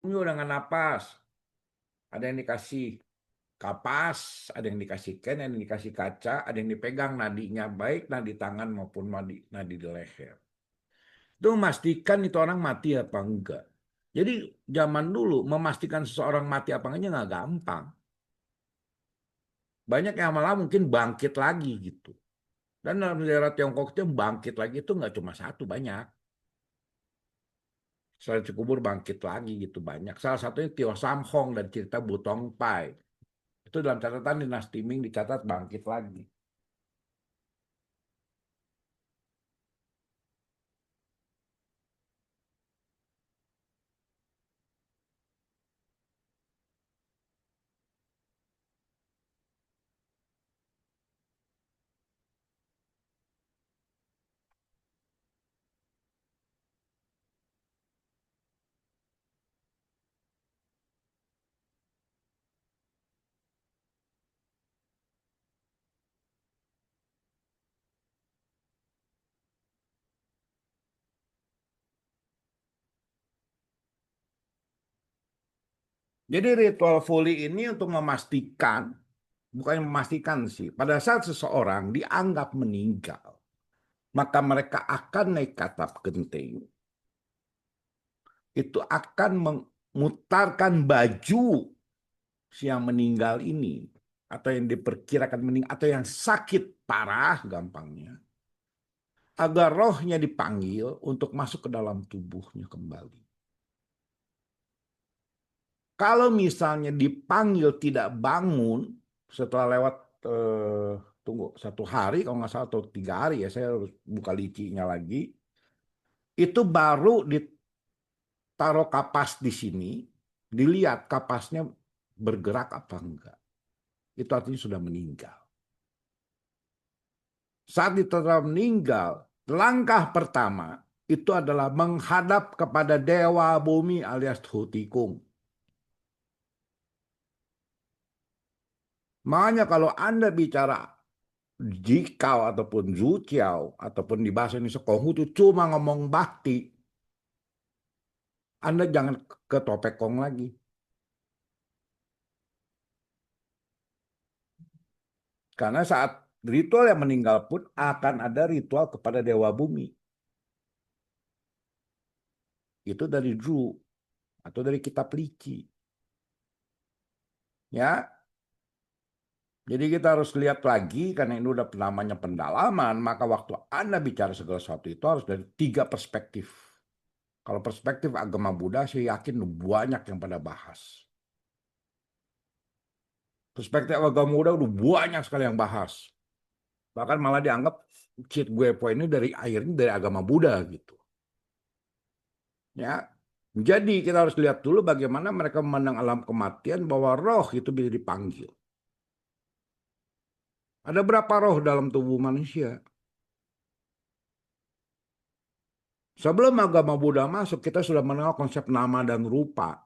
Ini udah nggak napas. Ada yang dikasih kapas, ada yang dikasih ada yang dikasih kaca, ada yang dipegang nadinya, baik nadi tangan maupun nadi di leher. Itu memastikan itu orang mati apa enggak. Jadi zaman dulu memastikan seseorang mati apa enggaknya nggak gampang. Banyak yang malah mungkin bangkit lagi gitu. Dan dalam sejarah Tiongkok itu bangkit lagi itu nggak cuma satu, banyak. Selain Cikubur bangkit lagi gitu banyak. Salah satunya Tio Sam Hong dan cerita Butong Pai. Itu dalam catatan dinasti Ming dicatat bangkit lagi. Jadi ritual Foley ini untuk memastikan, bukan memastikan sih, pada saat seseorang dianggap meninggal, maka mereka akan naik ke atap genting. Itu akan memutarkan baju si yang meninggal ini, atau yang diperkirakan meninggal, atau yang sakit parah gampangnya, agar rohnya dipanggil untuk masuk ke dalam tubuhnya kembali. Kalau misalnya dipanggil tidak bangun setelah lewat tunggu 1 hari kalau nggak salah atau 3 hari ya, saya harus buka licinya lagi. Itu baru ditaruh kapas di sini, dilihat kapasnya bergerak apa enggak. Itu artinya sudah meninggal. Saat ditetapkan meninggal, langkah pertama itu adalah menghadap kepada Dewa Bumi alias Hutikung. Makanya kalau Anda bicara jikau ataupun zuciao ataupun di bahasa Indonesia Konghucu cuma ngomong bakti, Anda jangan ke Topekong lagi. Karena saat ritual yang meninggal pun akan ada ritual kepada Dewa Bumi. Itu dari Zhu atau dari kitab Lici. Ya, jadi kita harus lihat lagi karena ini udah namanya pendalaman, maka waktu Anda bicara segala sesuatu itu harus dari 3 perspektif. Kalau perspektif agama Buddha, saya yakin banyak yang pada bahas. Perspektif agama Buddha udah banyak sekali yang bahas. Bahkan malah dianggap Cit Gue Po ini dari akhirnya dari agama Buddha gitu. Ya, jadi kita harus lihat dulu bagaimana mereka memandang alam kematian bahwa roh itu bisa dipanggil. Ada berapa roh dalam tubuh manusia? Sebelum agama Buddha masuk, kita sudah mengenal konsep nama dan rupa.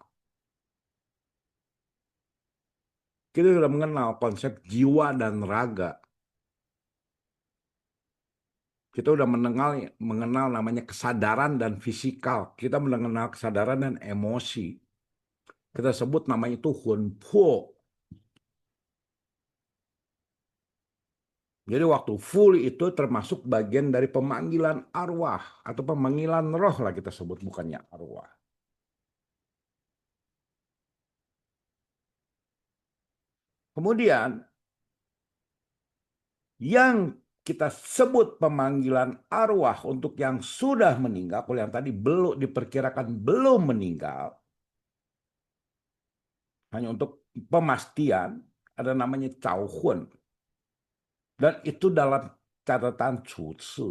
Kita sudah mengenal konsep jiwa dan raga. Kita sudah mengenal namanya kesadaran dan fisikal. Kita mengenal kesadaran dan emosi. Kita sebut namanya itu Hunpo. Jadi waktu full itu termasuk bagian dari pemanggilan arwah atau pemanggilan roh lah kita sebut, bukannya arwah. Kemudian yang kita sebut pemanggilan arwah untuk yang sudah meninggal, kalau yang tadi belum diperkirakan belum meninggal, hanya untuk pemastian, ada namanya Hun. Dan itu dalam catatan Cuci.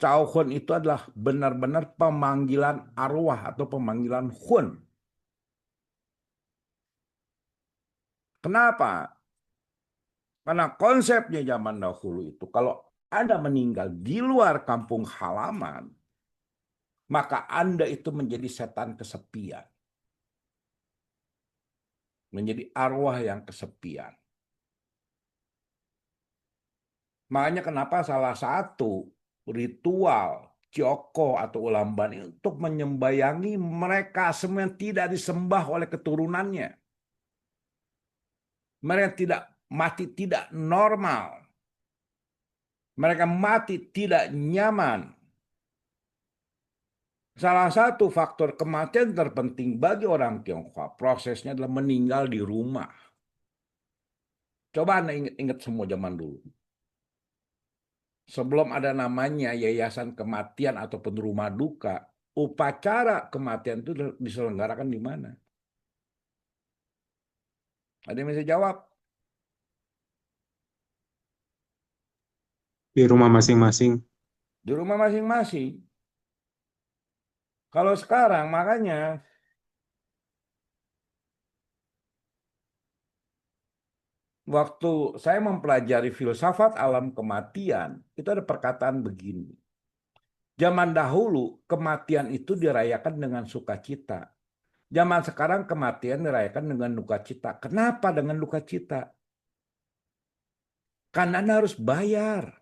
Hun itu adalah benar-benar pemanggilan arwah atau pemanggilan Hun. Kenapa? Karena konsepnya zaman dahulu itu, kalau Anda meninggal di luar kampung halaman, maka Anda itu menjadi setan kesepian. Menjadi arwah yang kesepian. Makanya kenapa salah satu ritual Joko atau Ulamban untuk menyembayangi mereka semua yang tidak disembah oleh keturunannya. Mereka tidak mati tidak normal. Mereka mati tidak nyaman. Salah satu faktor kematian terpenting bagi orang Tionghoa, prosesnya adalah meninggal di rumah. Coba Anda ingat semua zaman dulu. Sebelum ada namanya yayasan kematian ataupun rumah duka, upacara kematian itu diselenggarakan di mana? Ada yang bisa jawab? Di rumah masing-masing. Di rumah masing-masing. Kalau sekarang makanya waktu saya mempelajari filsafat alam kematian, itu ada perkataan begini. Zaman dahulu kematian itu dirayakan dengan sukacita. Zaman sekarang kematian dirayakan dengan duka cita. Kenapa dengan duka cita? Karena Anda harus bayar.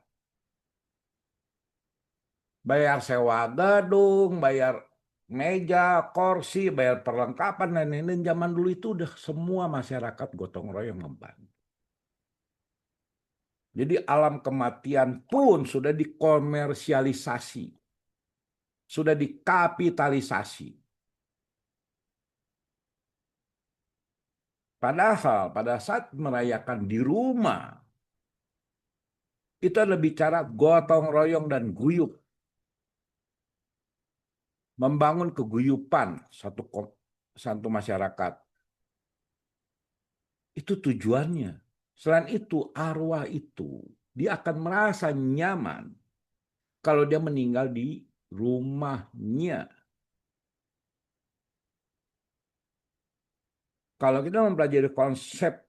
Bayar sewa gedung, bayar meja, kursi, bayar perlengkapan, dan lain-lain. Zaman dulu itu udah semua masyarakat gotong royong membantu. Jadi alam kematian pun sudah dikomersialisasi, sudah dikapitalisasi. Padahal pada saat merayakan di rumah, itu adalah bicara gotong royong dan guyup. Membangun keguyupan satu masyarakat. Itu tujuannya. Selain itu, arwah itu, dia akan merasa nyaman kalau dia meninggal di rumahnya. Kalau kita mempelajari konsep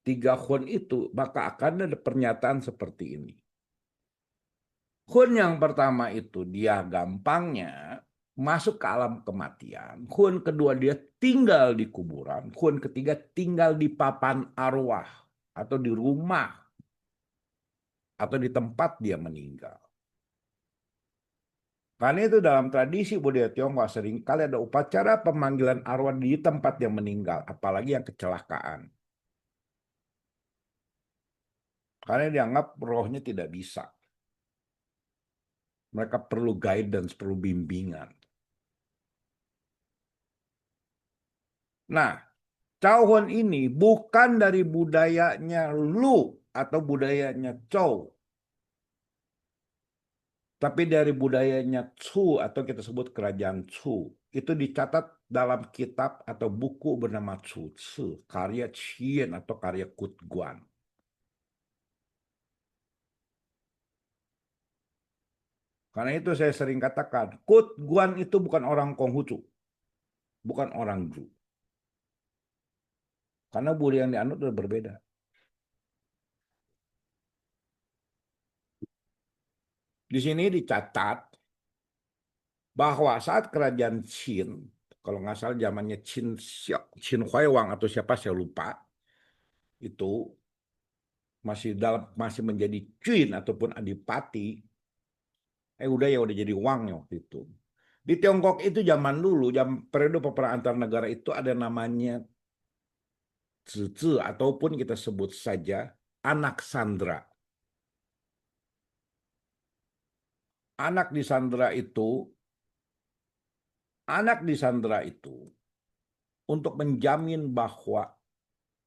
tiga hun itu, maka akan ada pernyataan seperti ini. Hun yang pertama itu dia gampangnya masuk ke alam kematian. Hun kedua dia tinggal di kuburan. Hun ketiga tinggal di papan arwah atau di rumah atau di tempat dia meninggal. Karena itu dalam tradisi budaya Tionghoa seringkali ada upacara pemanggilan arwah di tempat yang meninggal, apalagi yang kecelakaan. Karena dianggap rohnya tidak bisa. Mereka perlu guidance, perlu bimbingan. Nah, Chao ini bukan dari budayanya Lu atau budayanya Chou, tapi dari budayanya Chu atau kita sebut kerajaan Chu. Itu dicatat dalam kitab atau buku bernama Chu Ci, karya Qin atau karya Kut Guan. Karena itu saya sering katakan, Kut Guan itu bukan orang Konghucu, bukan orang Zhou. Karena budaya yang dianut sudah berbeda. Di sini dicatat bahwa saat kerajaan Qin, kalau nggak salah zamannya Qin Huaibang atau siapa saya lupa, itu masih menjadi Qin ataupun adipati, udah jadi Wang ya waktu itu. Di Tiongkok itu zaman dulu, periode peperangan antar negara itu ada namanya Zizi ataupun kita sebut saja anak sandera. Anak di sandera itu untuk menjamin bahwa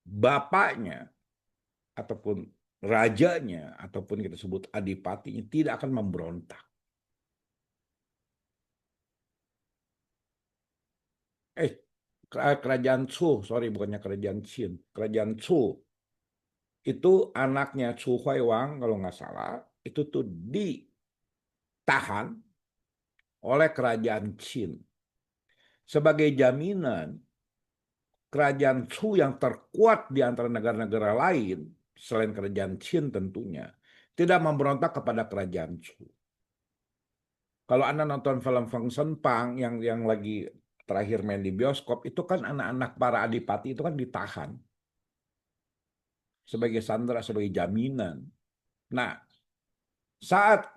bapaknya ataupun rajanya ataupun kita sebut adipatinya tidak akan memberontak. Kerajaan Chu, sorry bukannya kerajaan Qin, kerajaan Chu itu anaknya Chu Huaibang kalau nggak salah itu tuh ditahan oleh kerajaan Qin sebagai jaminan kerajaan Chu yang terkuat di antara negara-negara lain selain kerajaan Qin tentunya tidak memberontak kepada kerajaan Chu. Kalau Anda nonton film Feng Shen Pang yang lagi terakhir main di bioskop itu kan anak-anak para adipati itu kan ditahan sebagai sandera, sebagai jaminan. Nah, saat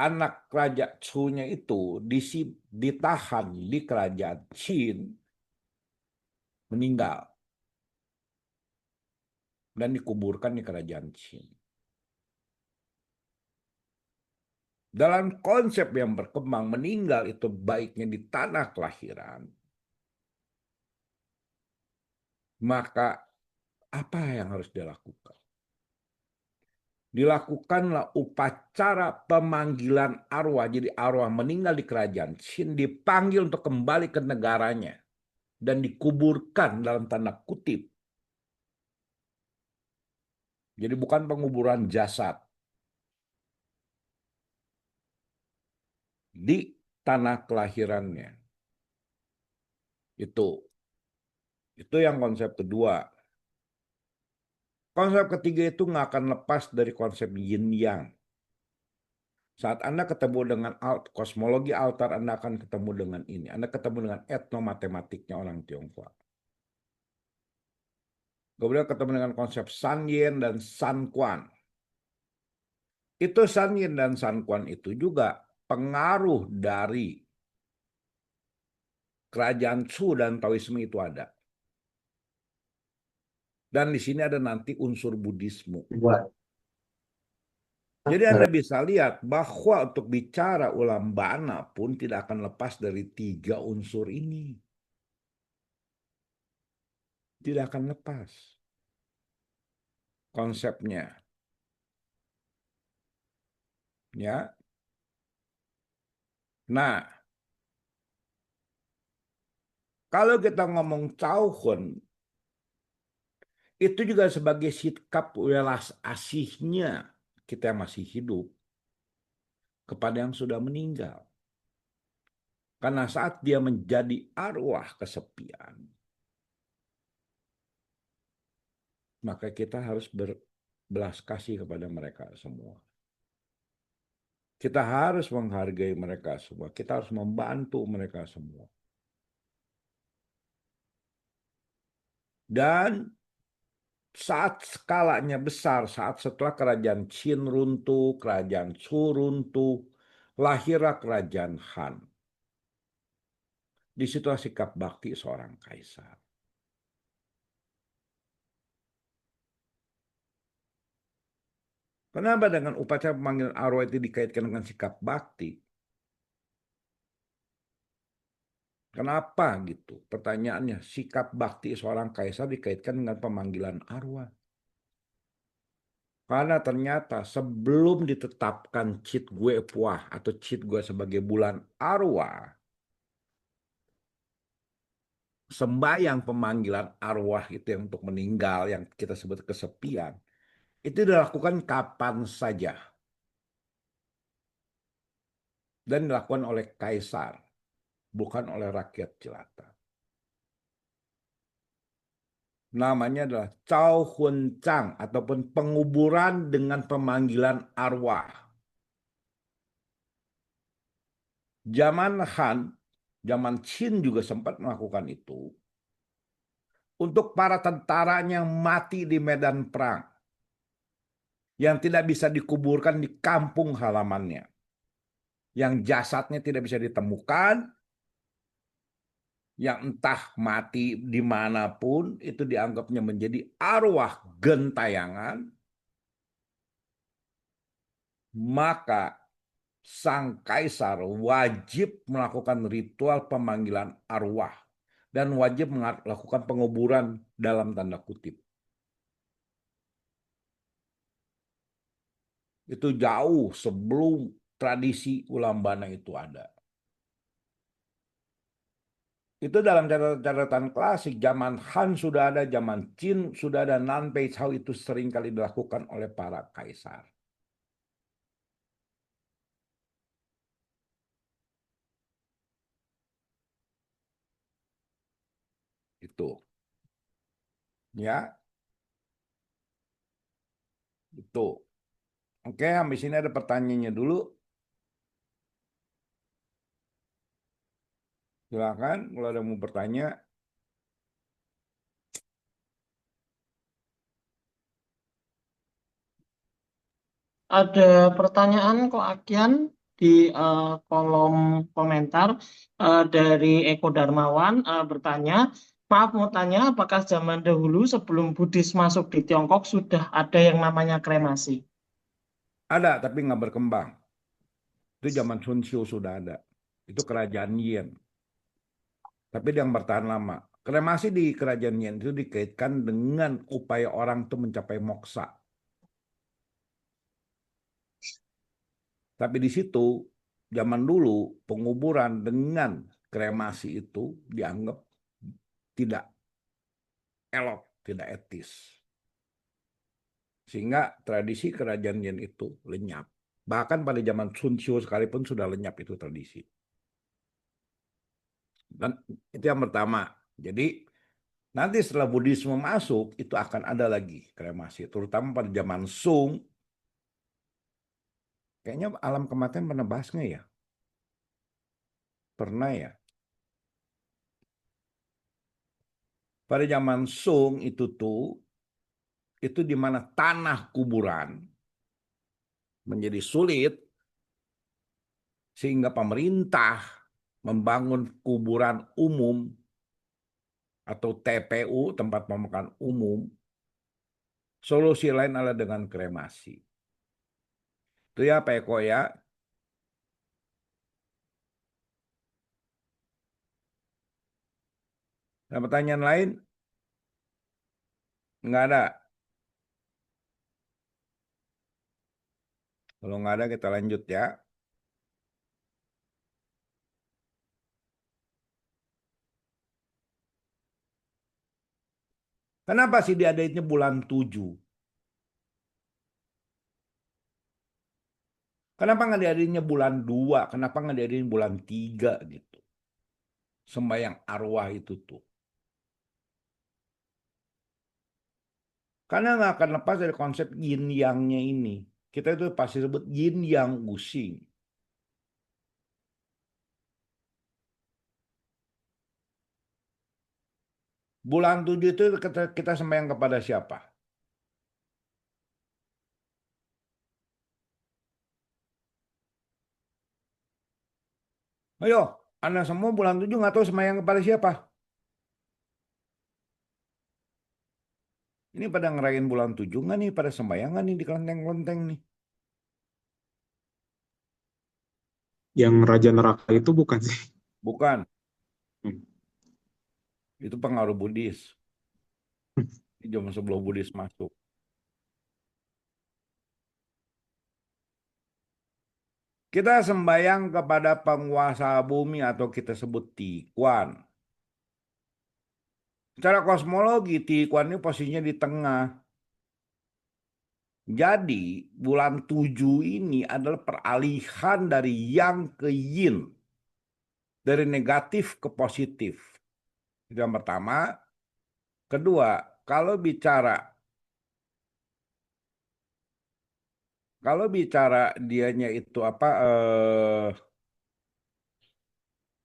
anak raja Chu-nya itu ditahan di kerajaan Qin, meninggal dan dikuburkan di kerajaan Qin. Dalam konsep yang berkembang, meninggal itu baiknya di tanah kelahiran, maka apa yang harus dilakukan? Dilakukanlah upacara pemanggilan arwah. Jadi arwah meninggal di kerajaan Qin dipanggil untuk kembali ke negaranya dan dikuburkan dalam tanda kutip. Jadi bukan penguburan jasad. Di tanah kelahirannya. Itu yang konsep kedua. Konsep ketiga itu nggak akan lepas dari konsep yin yang. Saat Anda ketemu dengan kosmologi altar, Anda akan ketemu dengan ini. Anda ketemu dengan etnomatematiknya orang Tionghoa. Kemudian ketemu dengan konsep San Yin dan San Quan. Itu San Yin dan San Quan itu juga pengaruh dari kerajaan Chu dan Taoisme itu ada. Dan di sini ada nanti unsur Buddhisme. Jadi Anda bisa lihat bahwa untuk bicara ulambana pun tidak akan lepas dari tiga unsur ini. Tidak akan lepas konsepnya. Ya. Nah, kalau kita ngomong Cao-Hun, itu juga sebagai sikap welas asihnya kita yang masih hidup kepada yang sudah meninggal. Karena saat dia menjadi arwah kesepian, maka kita harus berbelas kasih kepada mereka semua. Kita harus menghargai mereka semua. Kita harus membantu mereka semua. Dan saat skalanya besar, saat setelah kerajaan Qin runtuh, kerajaan Chu runtuh, lahirlah kerajaan Han. Di situ sikap bakti seorang kaisar. Kenapa dengan upacara pemanggilan arwah itu dikaitkan dengan sikap bakti? Kenapa gitu? Pertanyaannya, sikap bakti seorang kaisar dikaitkan dengan pemanggilan arwah. Karena ternyata sebelum ditetapkan Cit Gue Puah atau Cit Gue sebagai bulan arwah, sembahyang pemanggilan arwah itu yang untuk meninggal, yang kita sebut kesepian, itu dilakukan kapan saja. Dan dilakukan oleh kaisar, bukan oleh rakyat jelata. Namanya adalah Cao Hun Chang ataupun penguburan dengan pemanggilan arwah. Zaman Han, zaman Qin juga sempat melakukan itu untuk para tentaranya yang mati di medan perang, yang tidak bisa dikuburkan di kampung halamannya, yang jasadnya tidak bisa ditemukan, yang entah mati dimanapun, itu dianggapnya menjadi arwah gentayangan, maka sang kaisar wajib melakukan ritual pemanggilan arwah dan wajib melakukan penguburan dalam tanda kutip. Itu jauh sebelum tradisi ulambana itu ada. Itu dalam catatan klasik, zaman Han sudah ada, zaman Qin sudah ada, Nanpei Cao itu sering kali dilakukan oleh para kaisar. Itu. Ya, itu. Oke, sampai sini ada pertanyaannya dulu. Silakan kalau ada mau bertanya. Ada pertanyaan kok Agian di kolom komentar dari Eko Darmawan bertanya, maaf mau tanya, apakah zaman dahulu sebelum Buddhis masuk di Tiongkok sudah ada yang namanya kremasi? Ada tapi nggak berkembang. Itu zaman Sun Tzu sudah ada. Itu kerajaan Yin. Tapi dia yang bertahan lama. Kremasi di kerajaan Yin itu dikaitkan dengan upaya orang itu mencapai moksa. Tapi di situ zaman dulu penguburan dengan kremasi itu dianggap tidak elok, tidak etis. Sehingga tradisi kerajaan Yin itu lenyap. Bahkan pada zaman Sun Tzu sekalipun sudah lenyap itu tradisi. Dan itu yang pertama. Jadi nanti setelah Buddhisme masuk itu akan ada lagi kremasi. Terutama pada zaman Sung. Kayaknya alam kematian pernah bahas nggak ya? Pernah ya. Pada zaman Sung itu di mana tanah kuburan menjadi sulit sehingga pemerintah membangun kuburan umum atau TPU, tempat pemakaman umum. Solusi lain adalah dengan kremasi. Itu ya Pak Eko ya. Ada pertanyaan lain? Nggak ada. Kalau nggak ada kita lanjut ya. Kenapa sih diadainnya bulan 7? Kenapa nggak diadainnya bulan 2? Kenapa nggak diadain bulan 3 gitu? Sembayang arwah itu tuh. Karena nggak akan lepas dari konsep yin yang-nya ini. Kita itu pasti sebut yin yang gusing. Bulan 7 itu kita sembahyang kepada siapa? Ayo, Anda semua bulan 7 nggak tahu sembahyang kepada siapa? Ini pada ngerayain bulan 7 nggak nih? Pada sembahyang nggak nih di kelenteng-kelenteng nih? Yang Raja Neraka itu bukan sih? Bukan, Hmm. itu pengaruh Buddhis. Ini zaman sebelum Buddhis masuk. Kita sembahyang kepada penguasa bumi atau kita sebut Tikuan. Secara kosmologi, Tikuan ini posisinya di tengah. Jadi, bulan 7 ini adalah peralihan dari yang ke yin. Dari negatif ke positif. Itu yang pertama. Kedua, kalau bicara dianya itu apa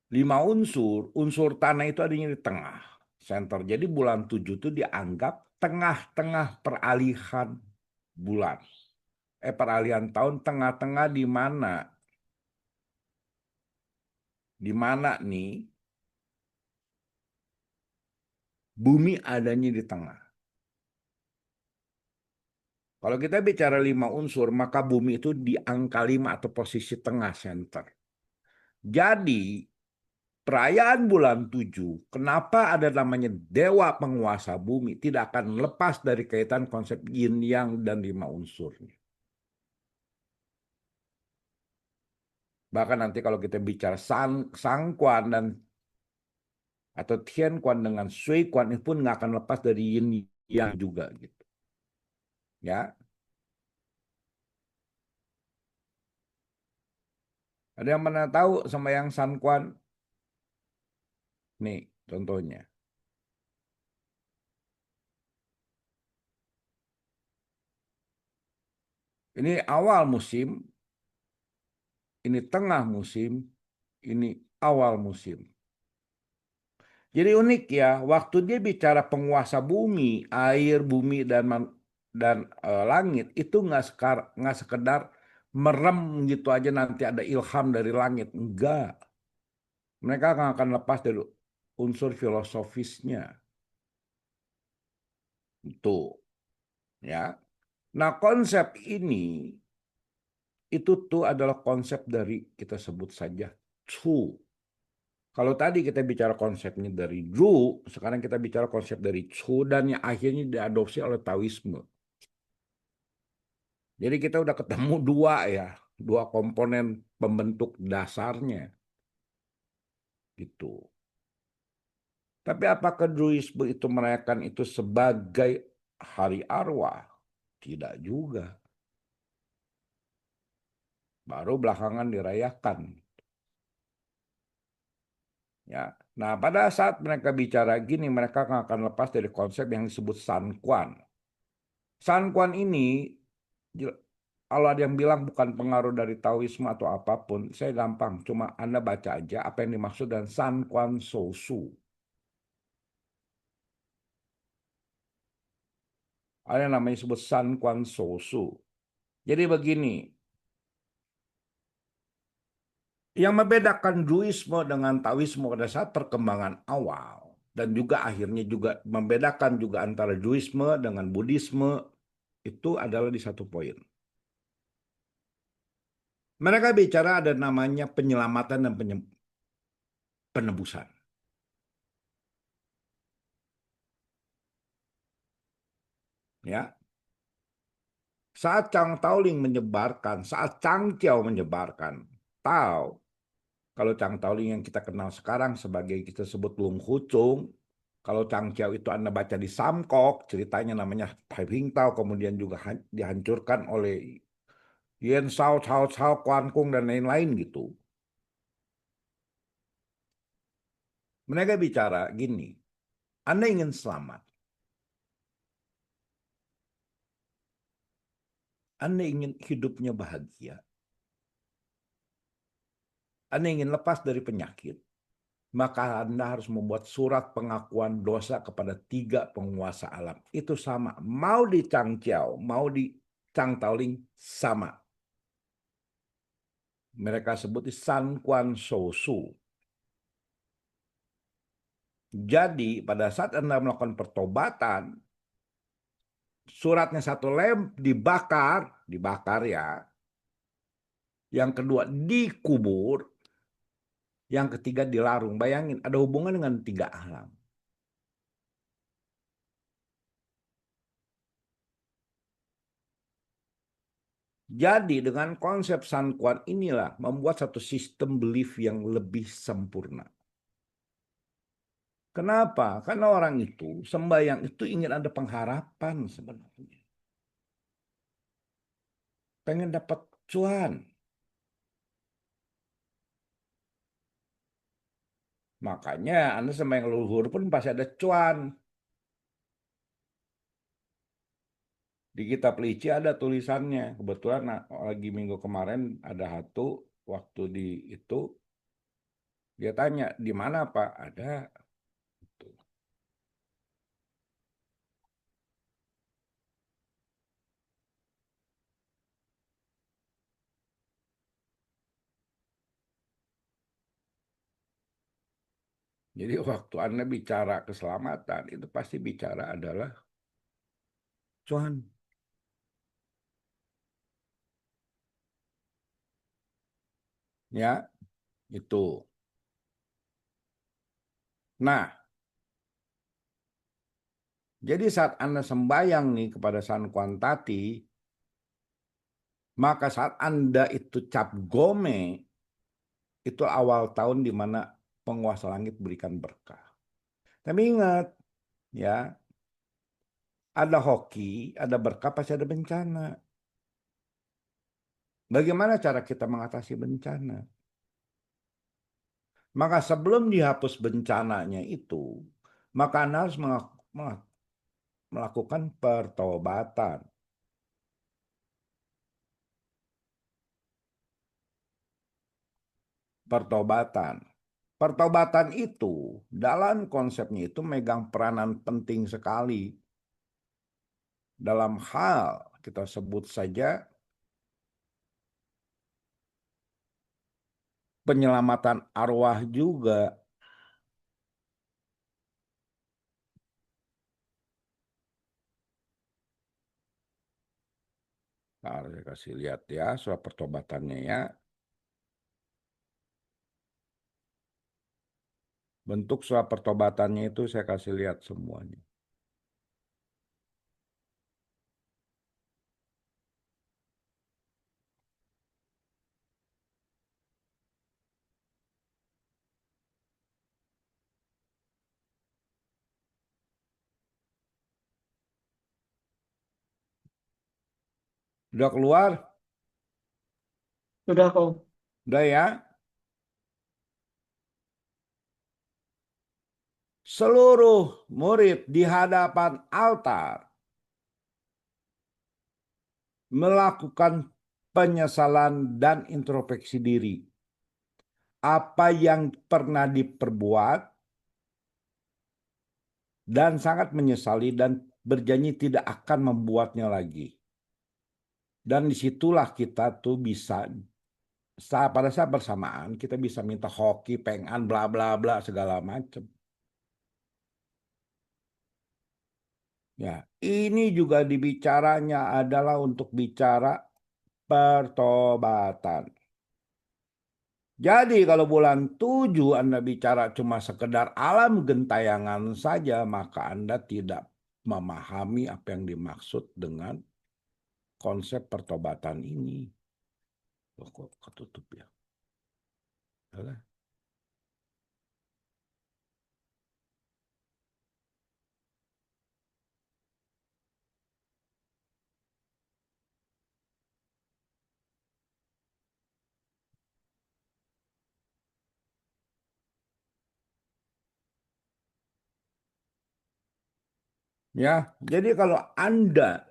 5 unsur, unsur tanah itu adanya di tengah, center. Jadi bulan 7 itu dianggap tengah-tengah peralihan bulan. Peralihan tahun tengah-tengah di mana? Di mana nih bumi adanya di tengah. Kalau kita bicara 5 unsur, maka bumi itu di angka 5 atau posisi tengah center. Jadi perayaan bulan 7, kenapa ada namanya dewa penguasa bumi, tidak akan lepas dari kaitan konsep yin yang dan 5 unsur. Bahkan nanti kalau kita bicara Sang Kuan dan atau Tian Kuan dengan Sui Kuan itu pun nggak akan lepas dari yin yang juga gitu. Ya, ada yang pernah tahu sama yang San Kuan? Nih contohnya. Ini awal musim, ini tengah musim, ini awal musim. Jadi unik ya, waktu dia bicara penguasa bumi, air, bumi dan langit itu nggak sekedar merem gitu aja nanti ada ilham dari langit. Enggak. Mereka akan lepas dari unsur filosofisnya. Itu, ya. Nah, konsep ini itu tuh adalah konsep dari kita sebut saja Chu. Kalau tadi kita bicara konsepnya dari Zhu, sekarang kita bicara konsep dari Chu dan yang akhirnya diadopsi oleh Taoisme. Jadi kita udah ketemu dua ya, dua komponen pembentuk dasarnya gitu. Tapi apakah Druisme itu merayakan itu sebagai hari arwah? Tidak juga. Baru belakangan dirayakan. Ya. Nah, pada saat mereka bicara gini, mereka akan lepas dari konsep yang disebut San Quan. San Quan ini, kalau ada yang bilang bukan pengaruh dari Taoisme atau apapun, saya gampang. Cuma Anda baca aja apa yang dimaksud dan San Quan Shousu. Ada yang namanya disebut San Quan Shousu. Jadi begini, yang membedakan Duisme dengan Taoisme pada saat perkembangan awal dan juga akhirnya juga membedakan juga antara Duisme dengan Buddhisme itu adalah di satu poin. Mereka bicara ada namanya penyelamatan dan penebusan. Ya, saat Chang Taoling menyebarkan, saat Chang Chiao menyebarkan, Tao, kalau Chang Taoling yang kita kenal sekarang sebagai kita sebut Lung Hucung, kalau Chang Chiao itu Anda baca di Samkok, ceritanya namanya Tai Ping Tao, kemudian juga dihancurkan oleh Yen Sao, Cao Cao, Quan Kung, dan lain-lain gitu. Mereka bicara gini, Anda ingin selamat, Anda ingin hidupnya bahagia, Anda ingin lepas dari penyakit, maka Anda harus membuat surat pengakuan dosa kepada 3 penguasa alam. Itu sama. Mau di Chang Chiao, mau di Chang Taoling, sama. Mereka sebut di San Quan Shousu. Jadi pada saat Anda melakukan pertobatan, suratnya 1 lem dibakar ya. Yang kedua dikubur, yang ketiga dilarung. Bayangin ada hubungan dengan 3 alam. Jadi dengan konsep San Quan inilah membuat satu sistem belief yang lebih sempurna. Kenapa? Karena orang itu sembahyang itu ingin ada pengharapan sebenarnya. Pengen dapat cuan. Makanya Anda sembahyang leluhur pun pasti ada cuan. Di kitab Lici ada tulisannya. Kebetulan lagi minggu kemarin ada satu waktu di itu dia tanya di mana Pak? Ada. Jadi waktu Anda bicara keselamatan itu pasti bicara adalah cuan. Ya, itu. Nah, jadi saat Anda sembahyang nih kepada San Kuan Tati, maka saat Anda itu cap gome, itu awal tahun di mana penguasa langit berikan berkah. Tapi ingat, ya, ada hoki, ada berkah, pasti ada bencana. Bagaimana cara kita mengatasi bencana? Maka sebelum dihapus bencananya itu, maka Anda harus melakukan pertobatan. Pertobatan. Pertobatan itu dalam konsepnya itu megang peranan penting sekali dalam hal kita sebut saja penyelamatan arwah juga. Nah, saya kasih lihat ya surat pertobatannya ya. Bentuk surat pertobatannya itu saya kasih lihat semuanya. Udah keluar? Sudah kok. Udah ya? Seluruh murid di hadapan altar melakukan penyesalan dan introspeksi diri. Apa yang pernah diperbuat dan sangat menyesali dan berjanji tidak akan membuatnya lagi. Dan disitulah kita tuh bisa pada saat bersamaan kita bisa minta hoki, pengan, bla bla bla segala macam. Ya, ini juga dibicaranya adalah untuk bicara pertobatan. Jadi kalau bulan 7 Anda bicara cuma sekedar alam gentayangan saja, maka Anda tidak memahami apa yang dimaksud dengan konsep pertobatan ini. Loh, kok ketutup ya? Alah. Ya, jadi kalau Anda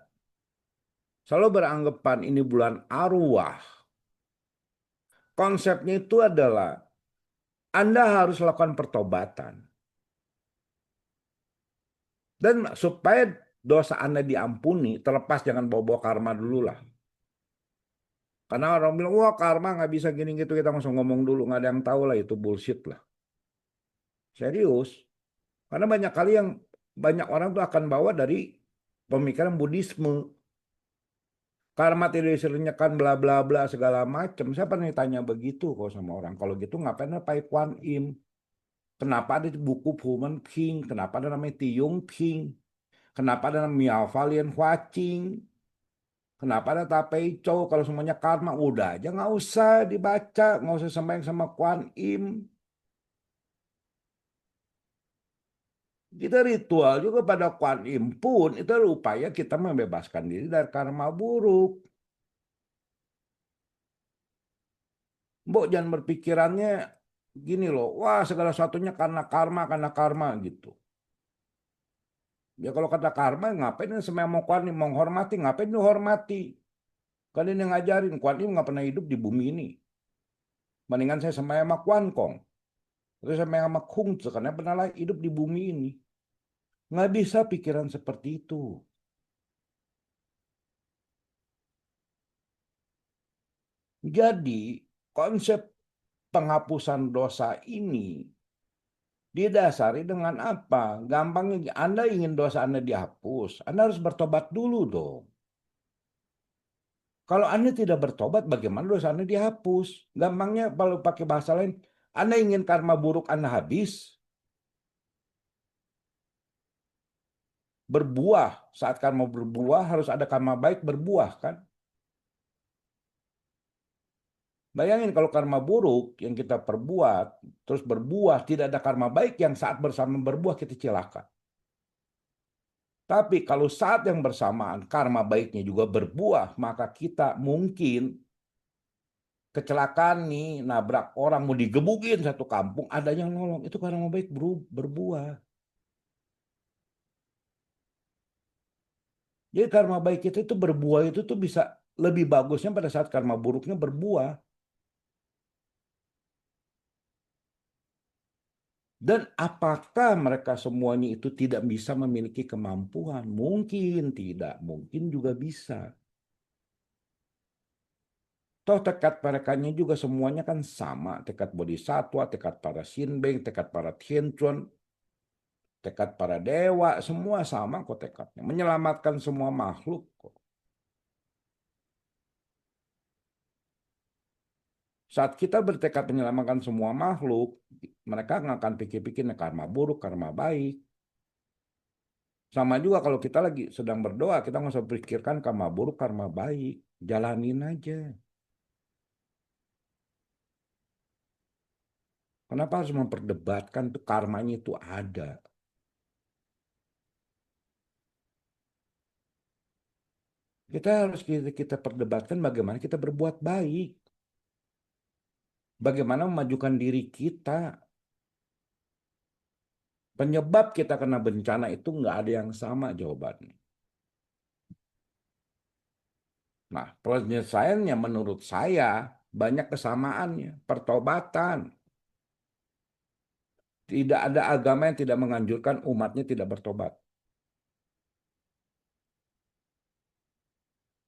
selalu beranggapan ini bulan arwah, konsepnya itu adalah Anda harus lakukan pertobatan. Dan supaya dosa Anda diampuni, terlepas jangan bawa-bawa karma dulu lah. Karena orang bilang, wah karma nggak bisa gini gitu, kita langsung ngomong dulu, nggak ada yang tahu lah, itu bullshit lah. Serius. Karena banyak kali yang banyak orang tuh akan bawa dari pemikiran Buddhisme. Karma tidak diselesaikan bla bla bla segala macam. Saya pernah ditanya begitu kok sama orang. Kalau gitu ngapain ada Pai Kuan Im? Kenapa ada buku Human King? Kenapa ada namanya Tiyung King? Kenapa ada namanya Miao Valian Huaching? Kenapa ada Tapei Chow? Kalau semuanya karma, udah aja nggak usah dibaca, nggak usah sembahyang sama Kuan Im. Kita ritual juga pada Kuan Im pun itu adalah upaya kita membebaskan diri dari karma buruk. Mbok jangan berpikirannya gini loh, wah segala sesuatunya karena karma gitu. Ya kalau kata karma, ngapain semua mau Kuan Im menghormati, ngapain dihormati? Kan ini ngajarin, Kuan Im nggak pernah hidup di bumi ini. Mendingan saya sama Kuan Kong. Terus sama Kung karena pernah hidup di bumi ini. Nggak bisa pikiran seperti itu. Jadi konsep penghapusan dosa ini didasari dengan apa? Gampangnya Anda ingin dosa Anda dihapus, Anda harus bertobat dulu dong. Kalau Anda tidak bertobat, bagaimana dosa Anda dihapus? Gampangnya kalau pakai bahasa lain, Anda ingin karma buruk Anda habis, berbuah. Saat karma berbuah harus ada karma baik berbuah kan? Bayangin kalau karma buruk yang kita perbuat, terus berbuah, tidak ada karma baik yang saat bersama berbuah kita celaka. Tapi kalau saat yang bersamaan karma baiknya juga berbuah, maka kita mungkin kecelakaan nih, nabrak orang, mau digebukin satu kampung, ada yang nolong. Itu karma baik berbuah. Jadi karma baik itu berbuah itu tuh bisa lebih bagusnya pada saat karma buruknya berbuah. Dan apakah mereka semuanya itu tidak bisa memiliki kemampuan? Mungkin tidak, mungkin juga bisa. Toh tekad merekanya juga semuanya kan sama. Tekad bodhisattva, tekad para Shinbeng, tekad para Tianchuan, tekad para dewa, semua sama kok tekadnya. Menyelamatkan semua makhluk kok. Saat kita bertekad menyelamatkan semua makhluk, mereka nggak akan pikir-pikir karma buruk, karma baik. Sama juga kalau kita lagi sedang berdoa, kita nggak usah pikirkan karma buruk, karma baik. Jalanin aja. Kenapa harus memperdebatkan tuh karmanya itu ada? Kita perdebatkan bagaimana kita berbuat baik. Bagaimana memajukan diri kita. Penyebab kita kena bencana itu nggak ada yang sama jawabannya. Nah, penyelesaiannya menurut saya banyak kesamaannya. Pertobatan. Tidak ada agama yang tidak menganjurkan umatnya tidak bertobat.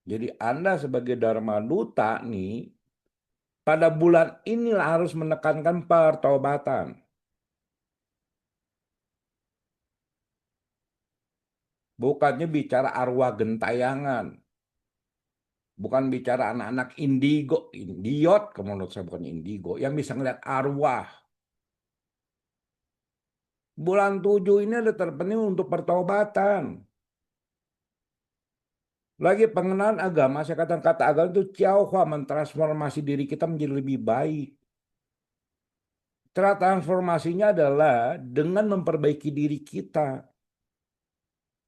Jadi Anda sebagai Dharma Duta nih, pada bulan inilah harus menekankan pertobatan. Bukannya bicara arwah gentayangan. Bukan bicara anak-anak indigo, indiot, menurut saya bukan indigo, yang bisa ngeliat arwah. Bulan 7 ini ada terpenting untuk pertobatan. Lagi pengenalan agama, saya katakan kata agama itu Tiaohua, mentransformasi diri kita menjadi lebih baik. Cara transformasinya adalah dengan memperbaiki diri kita.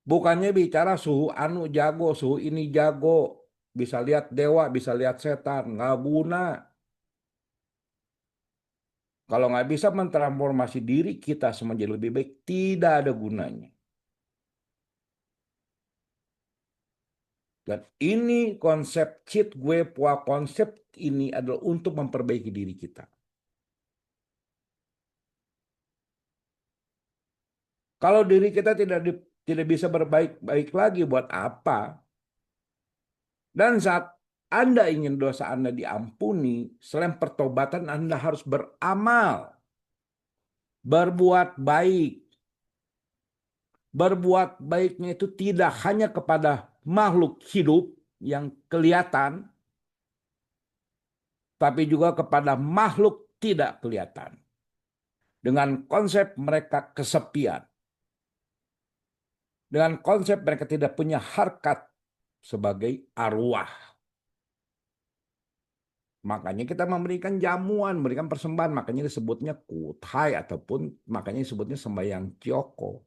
Bukannya bicara suhu anu jago, suhu ini jago. Bisa lihat dewa, bisa lihat setan. Nggak guna. Kalau nggak bisa mentransformasi diri kita menjadi lebih baik, tidak ada gunanya. Dan ini konsep cheat gue, pua konsep ini adalah untuk memperbaiki diri kita. Kalau diri kita tidak bisa berbaik-baik lagi, buat apa? Dan saat Anda ingin dosa Anda diampuni, selain pertobatan Anda harus beramal. Berbuat baik. Berbuat baiknya itu tidak hanya kepada makhluk hidup yang kelihatan, tapi juga kepada makhluk tidak kelihatan. Dengan konsep mereka kesepian. Dengan konsep mereka tidak punya harkat sebagai arwah. Makanya kita memberikan jamuan, memberikan persembahan. Makanya disebutnya kuthai ataupun makanya disebutnya sembahyang Kyoko.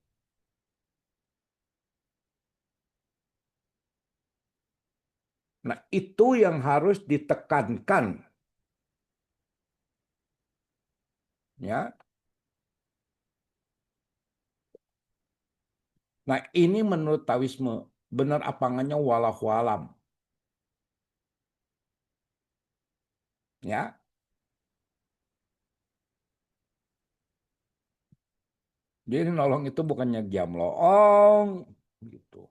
Nah, itu yang harus ditekankan. Ya. Nah, ini menurut Taoisme benar apa enggaknya walahu alam. Ya. Jadi nolong itu bukannya jamloong gitu.